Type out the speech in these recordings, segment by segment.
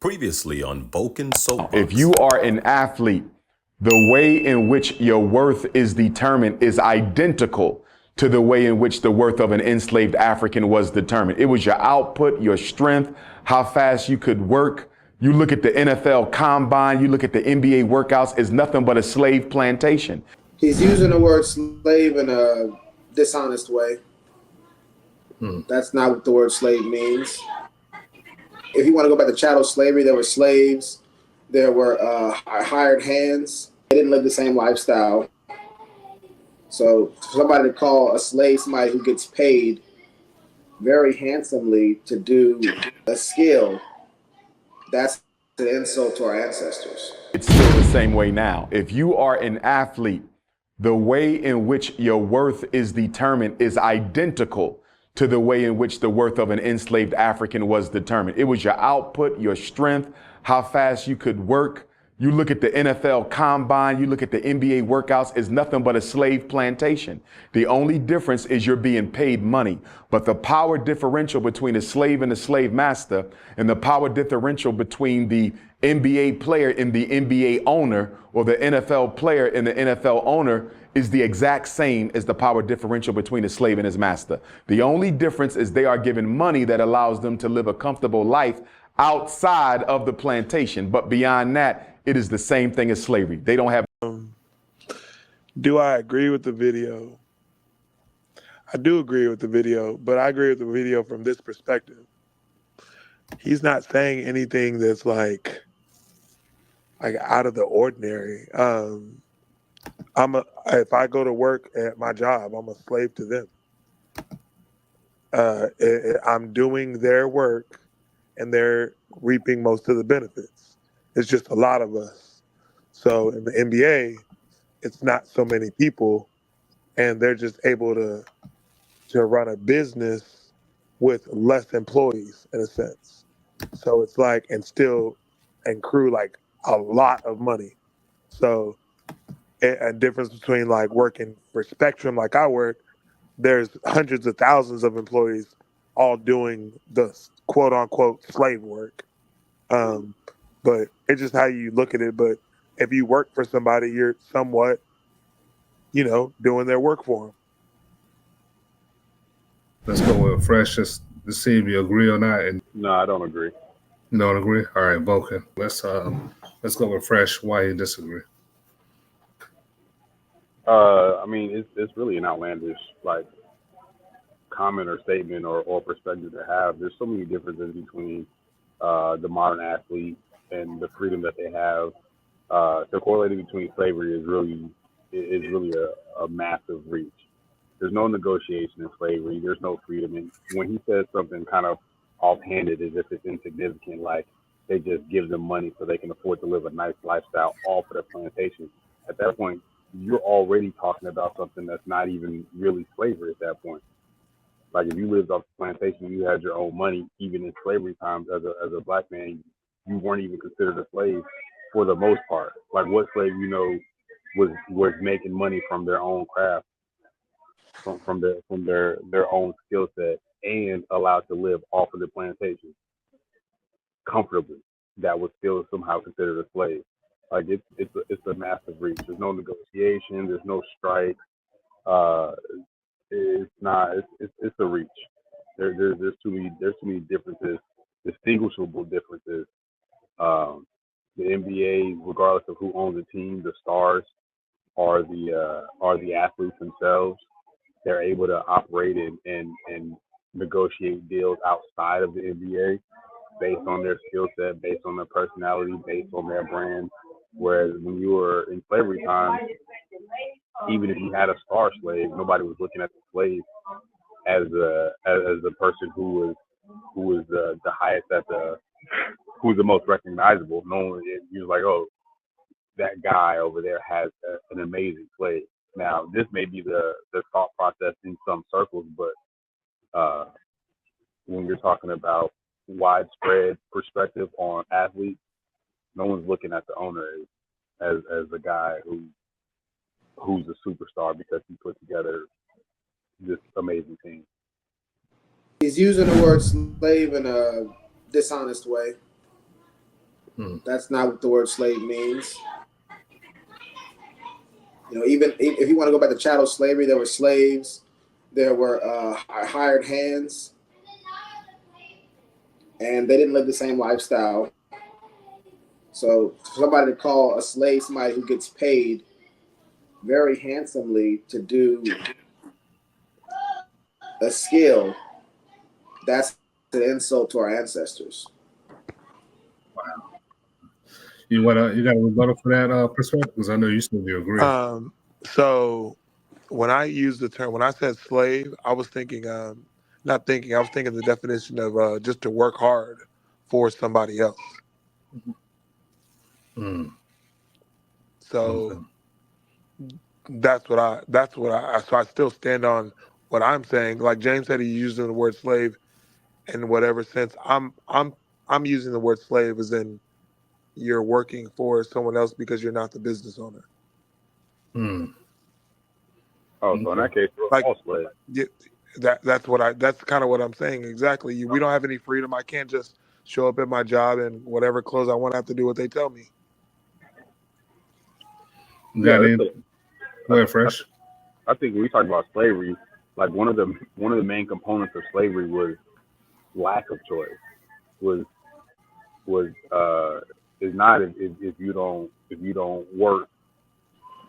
Previously on Vulcan Soapbox. If you are an athlete, the way in which your worth is determined is identical to the way in which the worth of an enslaved African was determined. It was your output, your strength, how fast you could work. You look at the NFL combine, you look at the NBA workouts, it's nothing but a slave plantation. He's using the word slave in a dishonest way. That's not what the word slave means. If you want to go back to chattel slavery, there were slaves, there were hired hands. They didn't live the same lifestyle. So for somebody to call a slave somebody who gets paid very handsomely to do a skill, that's an insult to our ancestors. It's still the same way now. If you are an athlete, the way in which your worth is determined is identical to the way in which the worth of an enslaved African was determined. It was your output, your strength, how fast you could work. You look at the NFL combine, you look at the NBA workouts, it's nothing but a slave plantation. The only difference is you're being paid money. But the power differential between a slave and a slave master, and the power differential between the NBA player and the NBA owner, or the NFL player and the NFL owner, is the exact same as the power differential between a slave and his master. The only difference is they are given money that allows them to live a comfortable life outside of the plantation. But beyond that, it is the same thing as slavery. They don't have. Do I agree with the video? I do agree with the video, but I agree with the video from this perspective. He's not saying anything that's like out of the ordinary. If I go to work at my job, I'm a slave to them. I'm doing their work, and they're reaping most of the benefits. It's just a lot of us. So in the NBA, it's not so many people, and they're just able to run a business with less employees in a sense. So it's like, and still accrue like a lot of money. So a difference between like working for Spectrum, like I work, there's hundreds of thousands of employees all doing the quote unquote slave work. But it's just how you look at it. But if you work for somebody, you're somewhat, doing their work for them. Let's go with Fresh just to see if you agree or not. And no, I don't agree. You don't agree? All right, Vulcan. Let's go with Fresh. Why you disagree? I mean, it's really an outlandish comment or statement or perspective to have. There's so many differences between the modern athlete and the freedom that they have. The correlating between slavery is really a massive reach. There's no negotiation in slavery. There's no freedom. And when he says something kind of offhanded as if it's insignificant, like they just give them money so they can afford to live a nice lifestyle all for the plantation, at that point, you're already talking about something that's not even really slavery at that point. Like if you lived off the plantation, you had your own money, even in slavery times as a black man, you weren't even considered a slave for the most part. Like what slave was making money from their own craft, from their own skill set, and allowed to live off of the plantation comfortably. That was still somehow considered a slave. Like it's a massive reach. There's no negotiation. There's no strike. It's a reach. There's too many differences, distinguishable differences. The NBA, regardless of who owns the team, the stars are the athletes themselves. They're able to operate and negotiate deals outside of the NBA based on their skill set, based on their personality, based on their brand. Whereas when you were in slavery times, even if you had a star slave, nobody was looking at the slave as the person who was the highest who was the most recognizable. No one, he was like, oh, that guy over there has an amazing slave. Now, this may be the thought process in some circles, but when you're talking about widespread perspective on athletes, no one's looking at the owner as a guy who's a superstar because he put together this amazing team. He's using the word slave in a dishonest way. That's not what the word slave means. Even if you want to go back to chattel slavery, there were slaves, there were hired hands, and they didn't live the same lifestyle. So for somebody to call a slave somebody who gets paid very handsomely to do a skill, that's an insult to our ancestors. You got a rebuttal for that perspective? Because I know you said you agree. So when I used the term, when I said slave, I was thinking, I was thinking the definition of just to work hard for somebody else. So so I still stand on what I'm saying. Like James said, he's using the word slave in whatever sense. I'm using the word slave as in you're working for someone else because you're not the business owner. Oh, so in that case, we're Like, all slaves. That's kind of what I'm saying. Exactly. We don't have any freedom. I can't just show up at my job and whatever clothes I want, I have to do what they tell me. Got it. Go ahead, Fresh. I think when we talk about slavery, like one of the main components of slavery was lack of choice. Is not if you don't work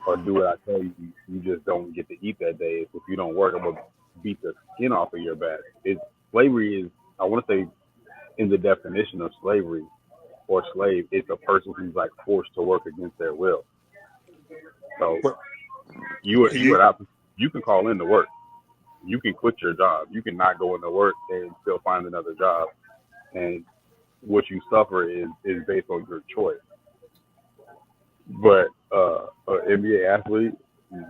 or do what I tell you, you just don't get to eat that day. If you don't work, I'm gonna beat the skin off of your back. Slavery is, I want to say, in the definition of slavery or slave, it's a person who's like forced to work against their will. So you can call in to work. You can quit your job. You can not go into work and still find another job. And what you suffer is based on your choice. But an NBA athlete,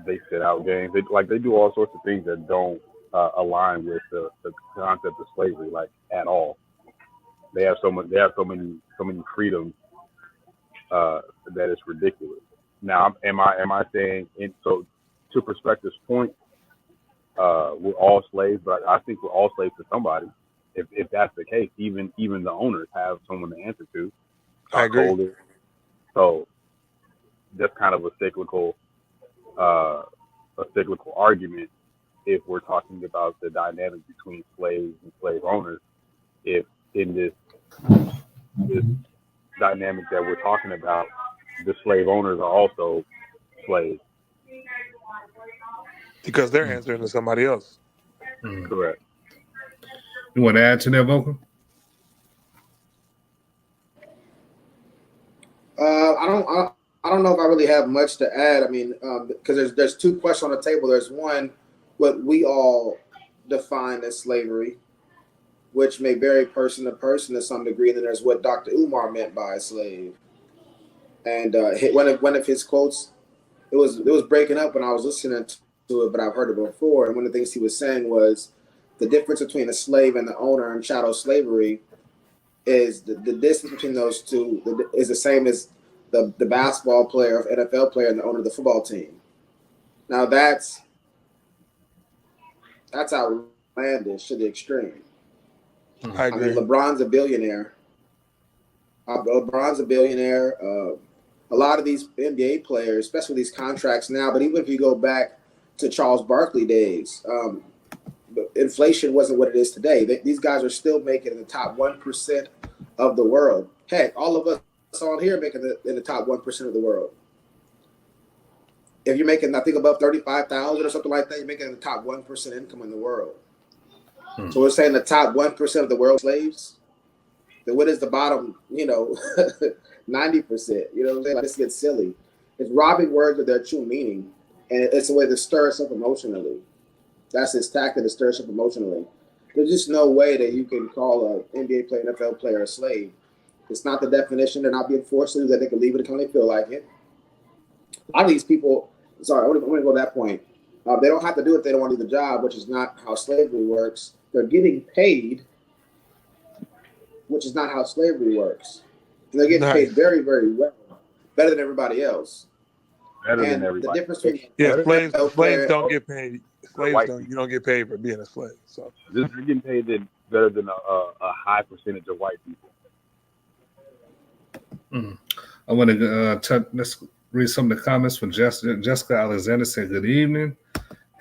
they sit out games. They do all sorts of things that don't align with the concept of slavery, like at all. They have so many freedoms that it's ridiculous. Now, am I saying? So to Perspective's point, we're all slaves, but I think we're all slaves to somebody. If that's the case, even the owners have someone to answer to. I agree. So that's kind of a cyclical argument if we're talking about the dynamic between slaves and slave owners. If in this dynamic that we're talking about, the slave owners are also slaves. Because they're answering to somebody else. Correct. You want to add to that, Vulcan? I don't know if I really have much to add. I mean, because there's two questions on the table. There's one, what we all define as slavery, which may vary person to person to some degree. And then there's what Dr. Umar meant by a slave. And one of his quotes, it was breaking up when I was listening to it, but I've heard it before. And one of the things he was saying was the difference between a slave and the owner in chattel slavery is the distance between those two is the same as the basketball player, NFL player, and the owner of the football team. Now that's outlandish to the extreme. I agree. mean, LeBron's a billionaire. A lot of these NBA players, especially these contracts now, but even if you go back to Charles Barkley days, inflation wasn't what it is today. These guys are still making in the top 1% of the world. Heck, all of us on here making in the top 1% of the world. If you're making, I think, above 35,000 or something like that, you're making in the top 1% income in the world. So we're saying the top 1% of the world slaves. Then what is the bottom, 90%? You know what I'm saying? Like, this gets silly. It's robbing words of their true meaning. And it's a way to stir us up emotionally. That's his tactic, to stir us up emotionally. There's just no way that you can call an NBA player, NFL player a slave. It's not the definition. They're not being forced to do that. They can leave it when they feel like it. A lot of these people, I want to go to that point. They don't have to do it if they don't want to do the job, which is not how slavery works. They're getting paid, which is not how slavery works. And they're getting paid very, very well, better than everybody else. Better than everybody. The difference between slaves don't get paid. You don't get paid for being a slave. So they're getting paid better than a high percentage of white people. Mm. I want to let's read some of the comments from Jessica Alexander. Said, good evening.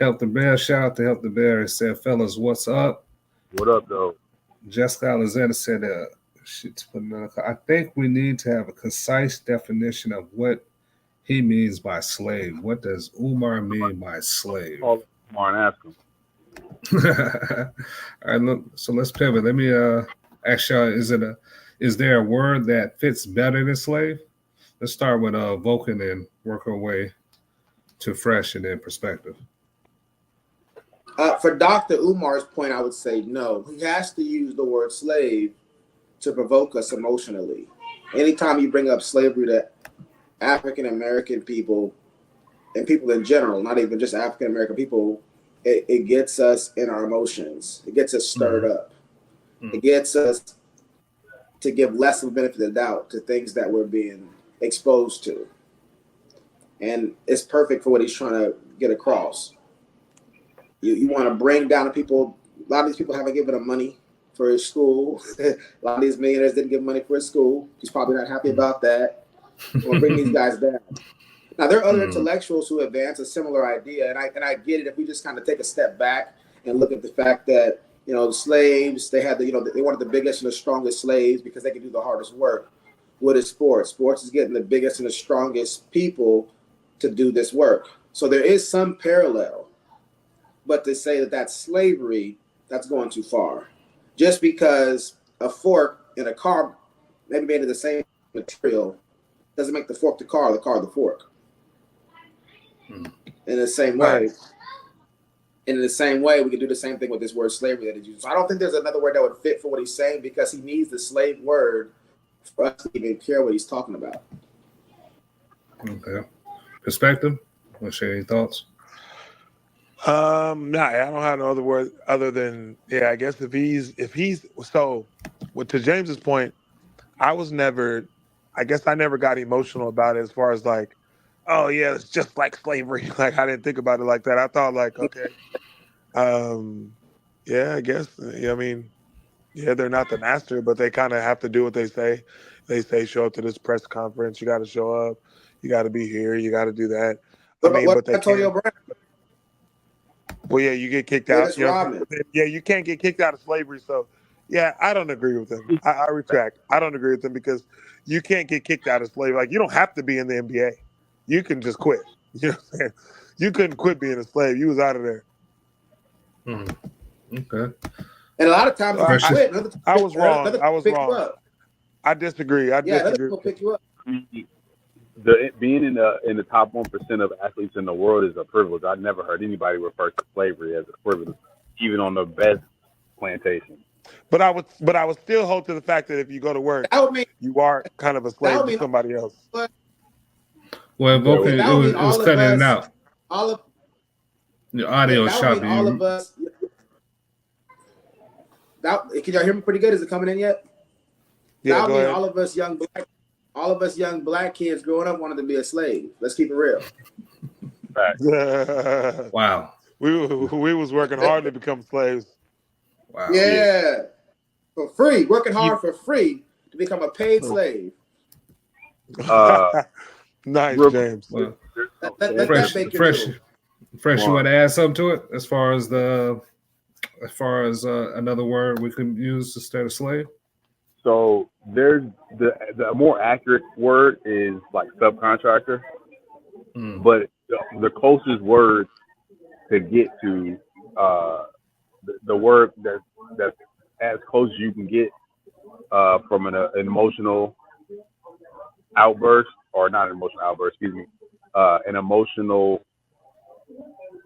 Help the Bear. Shout out to Help the Bear. It said, fellas, what's up? What up, though? Jessica Alexander said, I think we need to have a concise definition of what he means by slave. What does Umar mean by slave? Call Umar and ask him. All right, look, so let's pivot. Let me ask y'all, is there a word that fits better than slave? Let's start with Vulcan and work our way to fresh and then perspective. For Dr. Umar's point, I would say no. He has to use the word slave to provoke us emotionally. Anytime you bring up slavery to African American people and people in general, not even just African American people, it gets us in our emotions. It gets us stirred up. It gets us to give less of a benefit of the doubt to things that we're being exposed to. And it's perfect for what he's trying to get across. You want to bring down the people. A lot of these people haven't given him money for his school. A lot of these millionaires didn't give money for his school. He's probably not happy about that. You want to bring these guys down. Now, there are other intellectuals who advance a similar idea, and I get it if we just kind of take a step back and look at the fact that, the slaves, they had they wanted the biggest and the strongest slaves because they could do the hardest work. What is sports? Sports is getting the biggest and the strongest people to do this work. So there is some parallel. But to say that that's slavery, that's going too far. Just because a fork in a car maybe made of the same material doesn't make the fork the car the fork. In the same way, we could do the same thing with this word slavery that is used. So I don't think there's another word that would fit for what he's saying because he needs the slave word for us to even care what he's talking about. Okay. Perspective? Want to share any thoughts? I don't have no other word other than I guess if he's so to James's point, I never got emotional about it as far as like, oh yeah, it's just like slavery. Like I didn't think about it like that. I thought like, okay, I guess they're not the master, but they kind of have to do what they say. They say show up to this press conference, you got to show up, you got to be here, you got to do that. But they Antonio Brown. Well, yeah, you get kicked out. You can't get kicked out of slavery. So, I don't agree with him. I retract. I don't agree with him because you can't get kicked out of slavery. Like, you don't have to be in the NBA. You can just quit. You know what I'm saying? You couldn't quit being a slave. You was out of there. Okay. And a lot of times, I was wrong. I disagree. Other people pick you up. Being in the top 1% of athletes in the world is a privilege. I've never heard anybody refer to slavery as a privilege, even on the best plantation. But I would still hold to the fact that if you go to work, you are kind of a slave to somebody else. Well, Vulcan, it was cutting in and out. The audio is choppy. All of us. Can y'all hear me pretty good? Is it coming in yet? Yeah, go ahead. All of us young black kids growing up wanted to be a slave. Let's keep it real. Wow. We was working hard to become slaves. Wow. Yeah. For free. Working hard for free to become a paid slave. Nice, James. Well, Fresh, you want to add something to it as far as another word we could use instead of slave? So there's the more accurate word is like subcontractor, but the closest word to get to the word that's as close as you can get from an emotional outburst, or not an emotional outburst, an emotional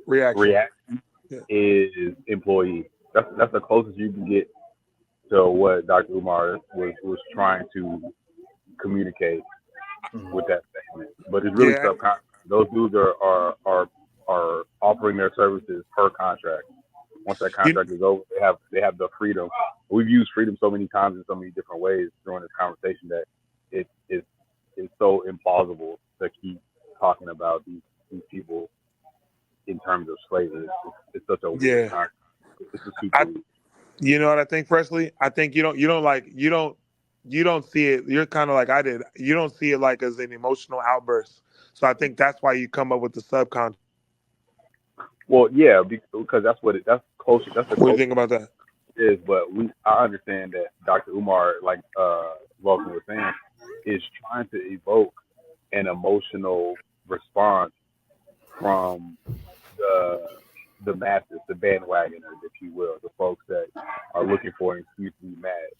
reaction is employee. That's the closest you can get to what Dr. Umar was trying to communicate with that statement. But it's really subcontract. Those dudes are offering their services per contract. Once that contract is over, they have the freedom. We've used freedom so many times in so many different ways during this conversation that it's so implausible to keep talking about these people in terms of slavery. It's such a weird concept. It's a super you know what I think, Presley? I think you don't you don't see it. You're kind of like I did. You don't see it like as an emotional outburst. So I think that's why you come up with the subconscious. Well, yeah, because that's what that's close. That's the What do you closest think about that? it is. But I understand that Dr. Umar, like Vulcan was saying, is trying to evoke an emotional response from the masses, the bandwagoners, if you will, the folks that are looking for an excuse to be mad.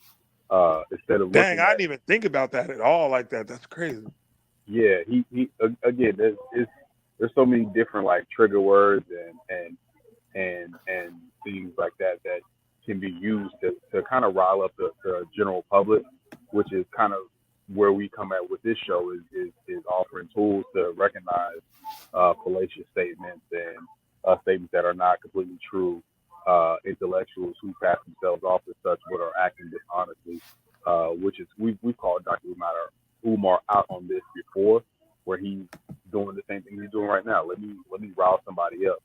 Instead of Dang, looking I at, didn't even think about that at all like that. That's crazy. yeah, he again, there's so many different like trigger words and things like that that can be used to kind of rile up the general public, which is kind of where we come at with this show is offering tools to recognize fallacious statements and statements that are not completely true, intellectuals who pass themselves off as such but are acting dishonestly, which is we've called Dr. Umar out on this before, where he's doing the same thing he's doing right now. Let me rile somebody up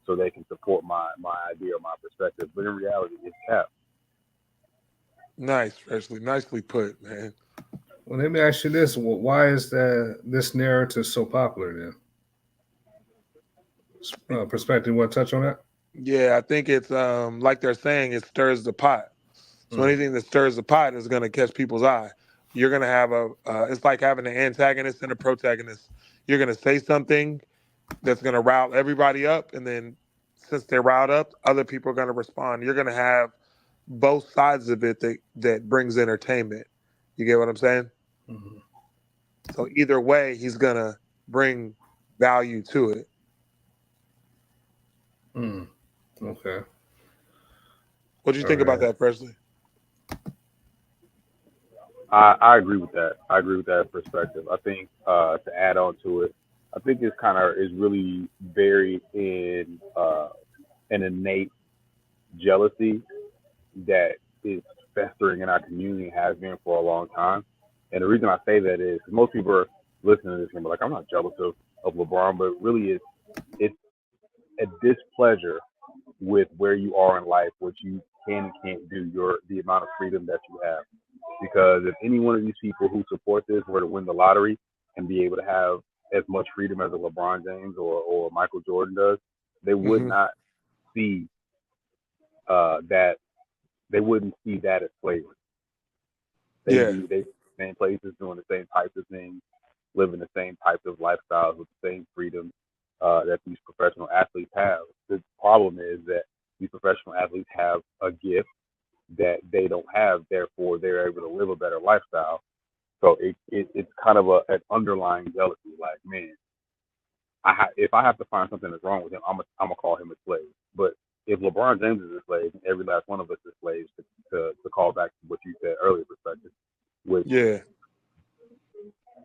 so they can support my idea or my perspective. But in reality, it's cap. Nice, Presley. Nicely put, man. Well, let me ask you this: why is this narrative so popular? Then, perspective. Want to touch on that? Yeah, I think it's like they're saying, it stirs the pot. So anything that stirs the pot is going to catch people's eye. You're going to have it's like having an antagonist and a protagonist. You're going to say something that's going to rile everybody up, and then since they're riled up, other people are going to respond. You're going to have both sides of it that brings entertainment. You get what I'm saying? Mm-hmm. So either way, he's going to bring value to it. Okay. What do you think about that, Presley? I agree with that. I agree with that perspective. I think to add on to it, I think it's is really buried in an innate jealousy that is festering in our community and has been for a long time. And the reason I say that is most people are listening to this and be like, I'm not jealous of LeBron, but really it's a displeasure with where you are in life, what you can and can't do, the amount of freedom that you have. Because if any one of these people who support this were to win the lottery and be able to have as much freedom as a LeBron James or Michael Jordan does, they would not see that. They wouldn't see that as slavery. They the same places, doing the same types of things, living the same types of lifestyles with the same freedom that these professional athletes have. The problem is that these professional athletes have a gift that they don't have, therefore they're able to live a better lifestyle. So it's kind of an underlying jealousy. Like, man, if I have to find something that's wrong with him, I'm gonna call him a slave. But if LeBron James is a slave, every last one of us is slaves. To call back to what you said earlier, perspective. Which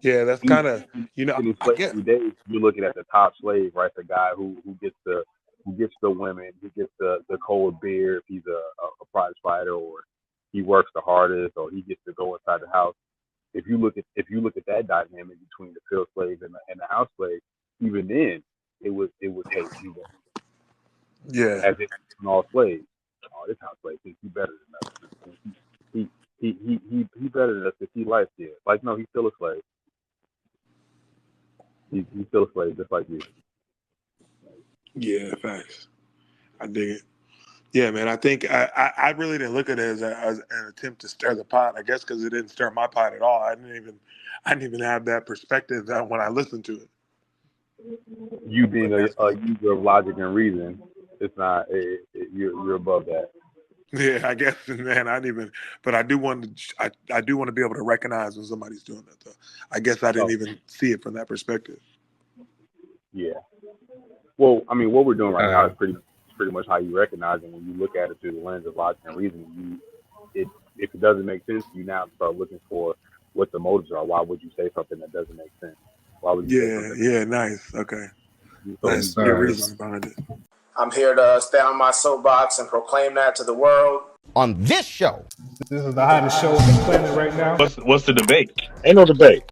that's kind of in slavery days, you're looking at the top slave, right? The guy who gets the women, who gets the cold beer if he's a prize fighter, or he works the hardest, or he gets to go inside the house. If you look at that dynamic between the field slave and the house slave, even then it was hate. As if all slaves. Oh, this house slave thinks he's better than us. He better than us because he light skinned. Like, no, he's still a slave. He's still a slave, just like you. Yeah, facts. I dig it. Yeah, man. I think I really didn't look at it as an attempt to stir the pot. I guess because it didn't stir my pot at all. I didn't even have that perspective when I listened to it. You being a user of logic and reason, it's not. You're above that. Yeah, I guess, man. But I do want to be able to recognize when somebody's doing that, though. I guess I didn't even see it from that perspective. Yeah. Well, I mean, what we're doing right now is pretty much how you recognize it. When you look at it through the lens of logic and reasoning, if it doesn't make sense, you now start looking for what the motives are. Why would you say something that doesn't make sense? Why would you say something? Yeah, nice. Okay. That's your reason behind it. I'm here to stand on my soapbox and proclaim that to the world. On this show. This is the hottest show on the planet right now. What's the debate? Ain't no debate.